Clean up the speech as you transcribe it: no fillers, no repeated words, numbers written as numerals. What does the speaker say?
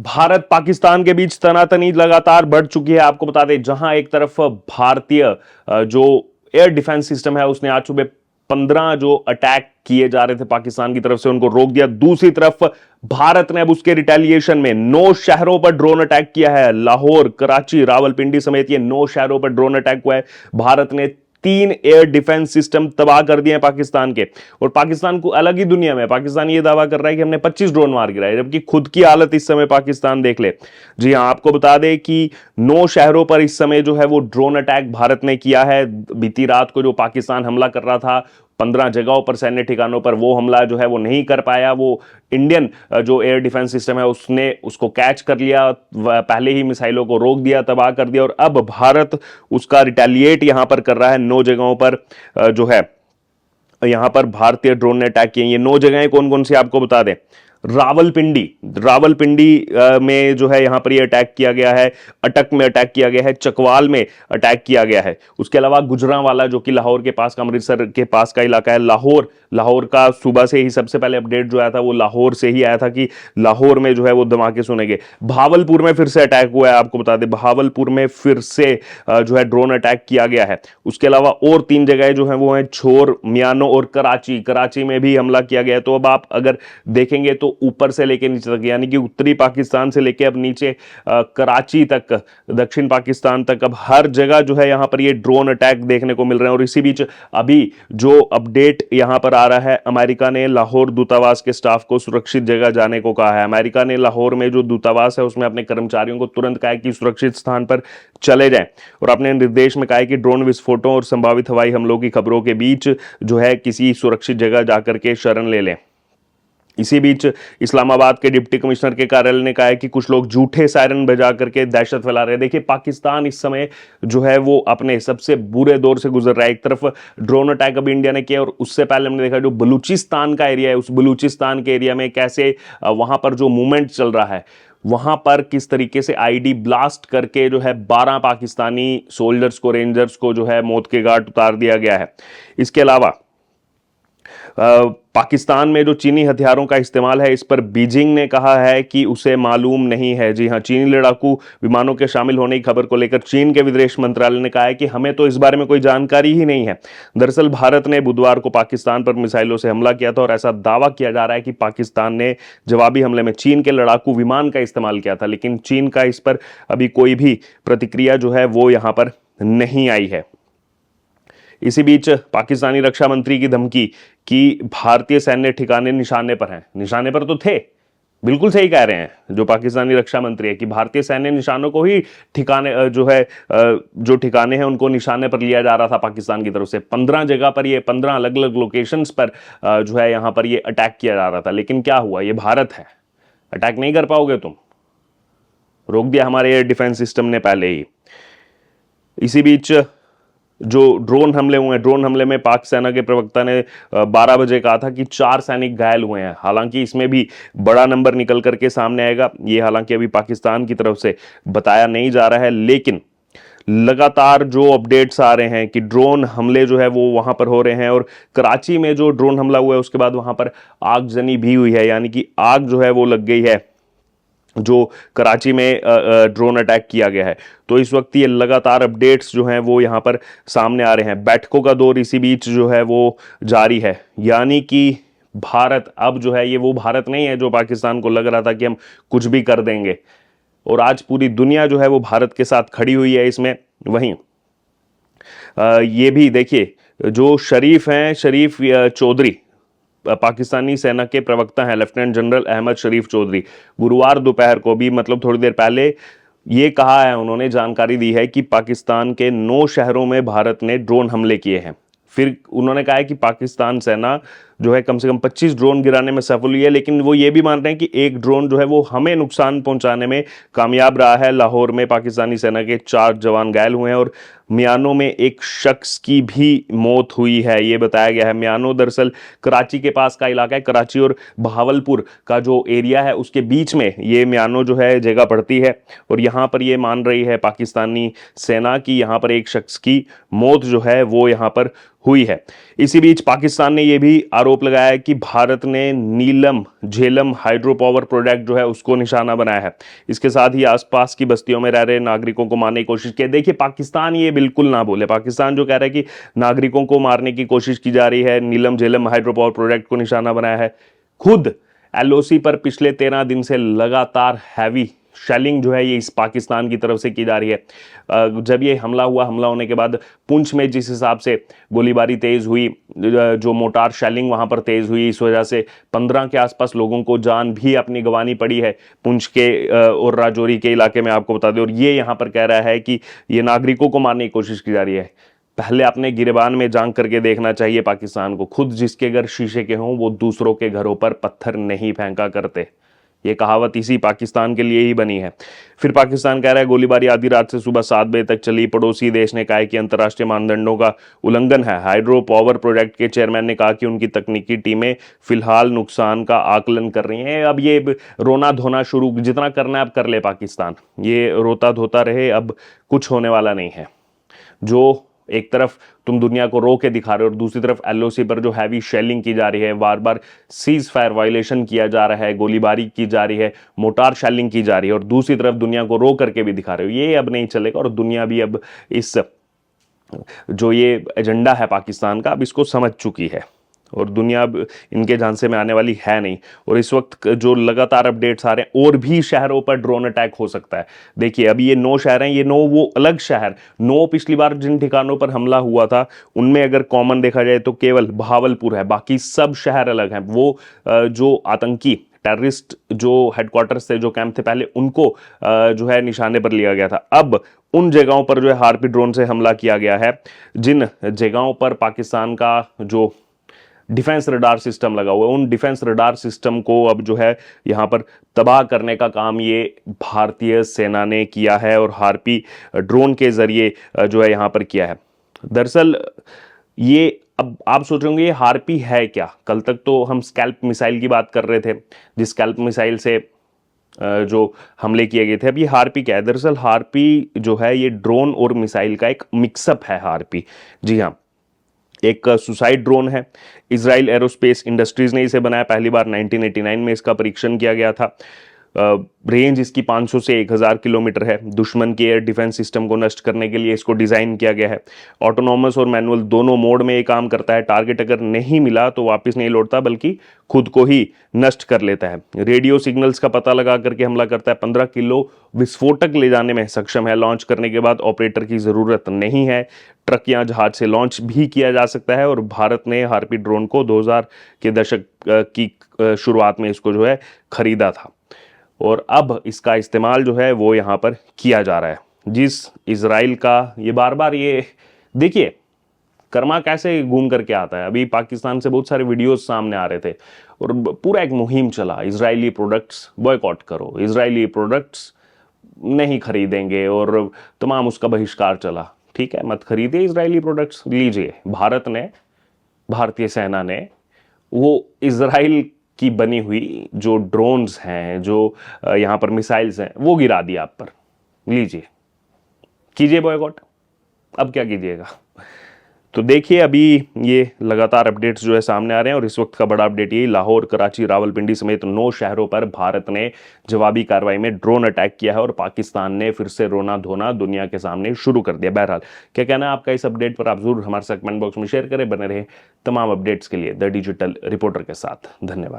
भारत पाकिस्तान के बीच तनातनी लगातार बढ़ चुकी है। आपको बता दें, जहां एक तरफ भारतीय जो एयर डिफेंस सिस्टम है उसने आज सुबह 15 जो अटैक किए जा रहे थे पाकिस्तान की तरफ से उनको रोक दिया। दूसरी तरफ भारत ने अब उसके रिटेलिएशन में 9 शहरों पर ड्रोन अटैक किया है। लाहौर, कराची, रावलपिंडी समेत ये 9 शहरों पर ड्रोन अटैक हुआ है। भारत ने 3 एयर डिफेंस सिस्टम तबाह कर दिए हैं पाकिस्तान के। और पाकिस्तान को अलग ही दुनिया में, पाकिस्तान ये दावा कर रहा है कि हमने 25 ड्रोन मार गिराए, जबकि खुद की हालत इस समय पाकिस्तान देख ले। जी हां, आपको बता दें कि 9 शहरों पर इस समय जो है वो ड्रोन अटैक भारत ने किया है। बीती रात को जो पाकिस्तान हमला कर रहा था 15 जगहों पर, सैन्य ठिकानों पर, वो हमला जो है वो नहीं कर पाया। वो इंडियन जो एयर डिफेंस सिस्टम है उसने उसको कैच कर लिया, पहले ही मिसाइलों को रोक दिया, तबाह कर दिया। और अब भारत उसका रिटेलिएट यहां पर कर रहा है। 9 जगहों पर जो है यहां पर भारतीय ड्रोन ने अटैक किए। ये 9 जगहें कौन कौन सी आपको बता दें। रावलपिंडी, में जो है यहां पर ये अटैक किया गया है। अटक में अटैक किया गया है। चकवाल में अटैक किया गया है। उसके अलावा गुजरांवाला जो कि लाहौर के पास का, अमृतसर के पास का इलाका है। लाहौर का सुबह से ही सबसे पहले अपडेट जो आया था वो लाहौर से ही आया था कि लाहौर में जो है वो धमाके सुनेंगे। भावलपुर में फिर से अटैक हुआ है। आपको बता दें, भावलपुर में फिर से जो है ड्रोन अटैक किया गया है। उसके अलावा और 3 जगह जो है वो है छोर, मियानो और कराची में भी हमला किया गया है। तो अब आप अगर देखेंगे तो ऊपर से लेकर नीचे तक, यानी कि उत्तरी पाकिस्तान से लेकर अब नीचे कराची तक, दक्षिण पाकिस्तान तक, अब हर जगह जो है यहां पर ये ड्रोन अटैक देखने को मिल रहे हैं। और इसी बीच अभी जो अपडेट यहां पर आ रहा है, अमेरिका ने लाहौर दूतावास के स्टाफ को सुरक्षित जगह जाने को कहा है। अमेरिका ने लाहौर में जो दूतावास है उसमें अपने कर्मचारियों को तुरंत कहा है कि सुरक्षित स्थान पर चले जाएं। और अपने निर्देश में कहा है कि ड्रोन विस्फोटों और संभावित हवाई हमलों की खबरों के बीच जो है किसी सुरक्षित जगह जाकर के शरण ले लें। इसी बीच इस्लामाबाद के डिप्टी कमिश्नर के कार्यालय ने कहा है कि कुछ लोग झूठे सायरन बजा करके दहशत फैला रहे हैं। देखिए, पाकिस्तान इस समय जो है वो अपने सबसे बुरे दौर से गुजर रहा है। एक तरफ ड्रोन अटैक अभी इंडिया ने किया और उससे पहले हमने देखा जो बलूचिस्तान का एरिया है, उस बलूचिस्तान के एरिया में कैसे वहां पर जो मूवमेंट चल रहा है, वहां पर किस तरीके से आईडी ब्लास्ट करके जो है 12 पाकिस्तानी सोल्जर्स को, रेंजर्स को जो है मौत के घाट उतार दिया गया है। इसके अलावा पाकिस्तान में जो चीनी हथियारों का इस्तेमाल है, इस पर बीजिंग ने कहा है कि उसे मालूम नहीं है। जी हां, चीनी लड़ाकू विमानों के शामिल होने की खबर को लेकर चीन के विदेश मंत्रालय ने कहा है कि हमें तो इस बारे में कोई जानकारी ही नहीं है। दरअसल भारत ने बुधवार को पाकिस्तान पर मिसाइलों से हमला किया था और ऐसा दावा किया जा रहा है कि पाकिस्तान ने जवाबी हमले में चीन के लड़ाकू विमान का इस्तेमाल किया था, लेकिन चीन का इस पर अभी कोई भी प्रतिक्रिया जो है वो यहां पर नहीं आई है। इसी बीच पाकिस्तानी रक्षा मंत्री की धमकी कि भारतीय सैन्य ठिकाने निशाने पर हैं। निशाने पर तो थे, बिल्कुल सही कह रहे हैं जो पाकिस्तानी रक्षा मंत्री है कि भारतीय सैन्य निशानों को ही ठिकाने जो है जो ठिकाने हैं उनको निशाने पर लिया जा रहा था पाकिस्तान की तरफ से। 15 जगह पर, ये 15 अलग अलग लोकेशंस पर जो है यहां पर ये अटैक किया जा रहा था। लेकिन क्या हुआ, ये भारत है, अटैक नहीं कर पाओगे तुम, रोक दिया हमारे एयर डिफेंस सिस्टम ने पहले ही। इसी बीच जो ड्रोन हमले हुए हैं, ड्रोन हमले में पाक सेना के प्रवक्ता ने 12 बजे कहा था कि 4 सैनिक घायल हुए हैं। हालांकि इसमें भी बड़ा नंबर निकल करके सामने आएगा, ये हालांकि अभी पाकिस्तान की तरफ से बताया नहीं जा रहा है। लेकिन लगातार जो अपडेट्स आ रहे हैं कि ड्रोन हमले जो है वो वहां पर हो रहे हैं। और कराची में जो ड्रोन हमला हुआ है उसके बाद वहां पर आगजनी भी हुई है, यानी कि आग जो है वो लग गई है जो कराची में ड्रोन अटैक किया गया है। तो इस वक्त ये लगातार अपडेट्स जो हैं वो यहां पर सामने आ रहे हैं। बैठकों का दौर इसी बीच जो है वो जारी है, यानी कि भारत अब जो है ये वो भारत नहीं है जो पाकिस्तान को लग रहा था कि हम कुछ भी कर देंगे। और आज पूरी दुनिया जो है वो भारत के साथ खड़ी हुई है इसमें। वहीं ये भी देखिए, जो शरीफ हैं, शरीफ चौधरी, पाकिस्तानी सेना के प्रवक्ता हैं, लेफ्टिनेंट जनरल अहमद शरीफ चौधरी, गुरुवार दोपहर को भी, मतलब थोड़ी देर पहले, ये कहा है, उन्होंने जानकारी दी है कि पाकिस्तान के 9 शहरों में भारत ने ड्रोन हमले किए हैं। फिर उन्होंने कहा है कि पाकिस्तान सेना जो है कम से कम 25 ड्रोन गिराने में सफल हुई है, लेकिन वो ये भी मान रहे हैं कि एक ड्रोन जो है वो हमें नुकसान पहुंचाने में कामयाब रहा है। लाहौर में पाकिस्तानी सेना के 4 जवान घायल हुए हैं और मियानो में एक शख्स की भी मौत हुई है, ये बताया गया है। मियानो दरअसल कराची के पास का इलाका है। कराची और बहावलपुर का जो एरिया है उसके बीच में ये मियानो जो है जगह पड़ती है। और यहाँ पर ये मान रही है पाकिस्तानी सेना की यहाँ पर एक शख्स की मौत जो है वो यहाँ पर हुई है। इसी बीच पाकिस्तान ने यह भी आरोप आरोप लगाया है कि भारत ने नीलम झेलम हाइड्रो पावर प्रोजेक्ट जो है उसको निशाना बनाया है। इसके साथ ही आसपास की बस्तियों में रह रहे नागरिकों को मारने की कोशिश की। देखिए, पाकिस्तान ये बिल्कुल ना बोले। पाकिस्तान जो कह रहा है कि नागरिकों को मारने की कोशिश की जा रही है, नीलम झेलम हाइड्रो पावर प्रोजेक्ट को निशाना बनाया है। खुद एलओसी पर पिछले 13 दिन से लगातार हैवी शेलिंग जो है ये इस पाकिस्तान की तरफ से की जा रही है। जब ये हमला होने के बाद पुंछ में जिस हिसाब से गोलीबारी तेज हुई, जो मोटार शेलिंग वहां पर तेज हुई, इस वजह से 15 के आसपास लोगों को जान भी अपनी गंवानी पड़ी है पुंछ के और राजौरी के इलाके में, आपको बता दें। और ये यहां पर कह रहा है कि ये नागरिकों को मारने की कोशिश की जा रही है। पहले अपने गिरबान में झांक करके देखना चाहिए पाकिस्तान को। खुद जिसके घर शीशे के हों वो दूसरों के घरों पर पत्थर नहीं फेंका करते। ये कहावत इसी पाकिस्तान के लिए ही बनी है। फिर पाकिस्तान कह रहा है गोलीबारी आधी रात से सुबह 7 बजे तक चली। पड़ोसी देश ने कहा है कि अंतर्राष्ट्रीय मानदंडों का उल्लंघन है। हाइड्रो पावर प्रोजेक्ट के चेयरमैन ने कहा कि उनकी तकनीकी टीमें फिलहाल नुकसान का आकलन कर रही हैं। अब ये रोना धोना शुरू जितना करना है अब कर ले पाकिस्तान, ये रोता धोता रहे, अब कुछ होने वाला नहीं है। जो एक तरफ तुम दुनिया को रो के दिखा रहे हो और दूसरी तरफ एलओसी पर जो हैवी शेलिंग की जा रही है, बार बार सीज फायर वायलेशन किया जा रहा है, गोलीबारी की जा रही है, मोटार शेलिंग की जा रही है, और दूसरी तरफ दुनिया को रो करके भी दिखा रहे हो, ये अब नहीं चलेगा। और दुनिया भी अब इस जो ये एजेंडा है पाकिस्तान का, अब इसको समझ चुकी है और दुनिया अब इनके झांसे में आने वाली है नहीं। और इस वक्त जो लगातार अपडेट्स आ रहे हैं, और भी शहरों पर ड्रोन अटैक हो सकता है। देखिए, अभी ये 9 शहर हैं, ये 9 वो अलग शहर, 9 पिछली बार जिन ठिकानों पर हमला हुआ था उनमें अगर कॉमन देखा जाए तो केवल बहावलपुर है, बाकी सब शहर अलग हैं। वो जो आतंकी टेररिस्ट जो हेडक्वार्टर्स थे, जो कैंप थे पहले, उनको जो है निशाने पर लिया गया था। अब उन जगहों पर जो है हार्पी ड्रोन से हमला किया गया है, जिन जगहों पर पाकिस्तान का जो डिफेंस रडार सिस्टम लगा हुआ है, उन डिफेंस रडार सिस्टम को अब जो है यहां पर तबाह करने का काम ये भारतीय सेना ने किया है और हार्पी ड्रोन के जरिए जो है यहां पर किया है। दरअसल ये, अब आप सोच रहे होंगे ये हार्पी है क्या? कल तक तो हम स्कैल्प मिसाइल की बात कर रहे थे, जिस स्कैल्प मिसाइल से जो हमले किए गए थे। अब ये हार्पी क्या है? दरअसल हार्पी जो है ये ड्रोन और मिसाइल का एक मिक्सअप है हार्पी। जी हाँ, एक सुसाइड ड्रोन है। इजराइल एरोस्पेस इंडस्ट्रीज ने इसे बनाया, पहली बार 1989 में इसका परीक्षण किया गया था। रेंज इसकी 500 से 1000 किलोमीटर है। दुश्मन के एयर डिफेंस सिस्टम को नष्ट करने के लिए इसको डिजाइन किया गया है। ऑटोनॉमस और मैनुअल दोनों मोड में ये काम करता है। टारगेट अगर नहीं मिला तो वापस नहीं लौटता, बल्कि खुद को ही नष्ट कर लेता है। रेडियो सिग्नल्स का पता लगा करके हमला करता है। 15 किलो विस्फोटक ले जाने में सक्षम है। लॉन्च करने के बाद ऑपरेटर की जरूरत नहीं है। ट्रक या जहाज से लॉन्च भी किया जा सकता है। और भारत ने हार्पी ड्रोन को 2000 के दशक की शुरुआत में इसको जो है खरीदा था, और अब इसका इस्तेमाल जो है वो यहाँ पर किया जा रहा है। जिस इजराइल का ये बार बार, ये देखिए कर्मा कैसे घूम करके आता है। अभी पाकिस्तान से बहुत सारे वीडियोस सामने आ रहे थे और पूरा एक मुहिम चला, इजरायली प्रोडक्ट्स बॉयकॉट करो, इजरायली प्रोडक्ट्स नहीं खरीदेंगे, और तमाम उसका बहिष्कार चला। ठीक है, मत खरीदिए इजरायली प्रोडक्ट्स, लीजिए। भारत ने, भारतीय सेना ने वो इजराइल की बनी हुई जो ड्रोन्स हैं, जो यहां पर मिसाइल्स हैं, वो गिरा दिया आप पर। लीजिए, कीजिए बॉयकॉट। अब क्या कीजिएगा? तो देखिए, अभी ये लगातार अपडेट्स जो है सामने आ रहे हैं, और इस वक्त का बड़ा अपडेट ये, लाहौर, कराची, रावलपिंडी समेत 9 शहरों पर भारत ने जवाबी कार्रवाई में ड्रोन अटैक किया है और पाकिस्तान ने फिर से रोना धोना दुनिया के सामने शुरू कर दिया। बहरहाल, क्या कहना है आपका इस अपडेट पर? आप जरूर हमारे साथ कमेंट बॉक्स में शेयर करें। बने रहे तमाम अपडेट्स के लिए द डिजिटल रिपोर्टर के साथ। धन्यवाद।